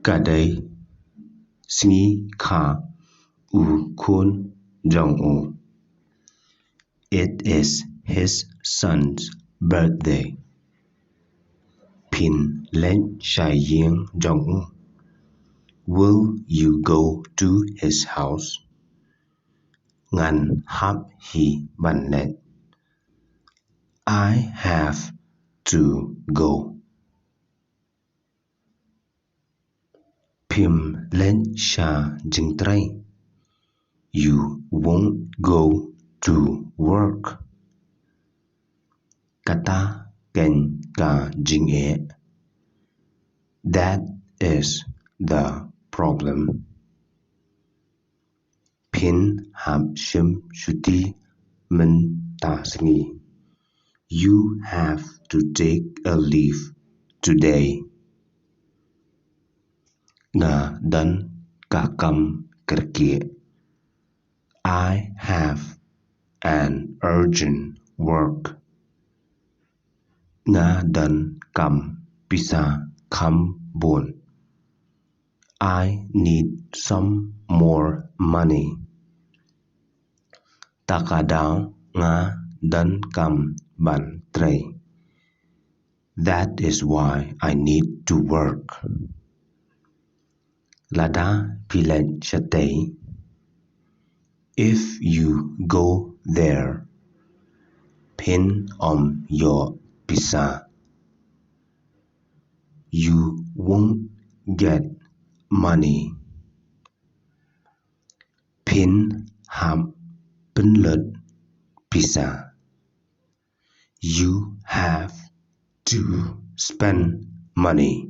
birthday-sngikha u khôn rồng u. It is his son's birthday. Pin lên shai giếng rồng u. Will you go to his house? Ngàn hap hi ban net. I have to go. Pim lên sha jing trai. You won't go to work. Kata ken ka jing e. That is the problem. Pin hap shim shuti min ta sngi. You have to take a leave today. Nga dan kakam kerkie. I have an urgent work. Nga dan kam pisa kam bon. I need some more money. Takadao nga dan kam ban tray. That is why I need to work. Lada pilen chatei. If you go there, pin on your pizza. You won't get money. Pin ham penlet pizza. You have to spend money.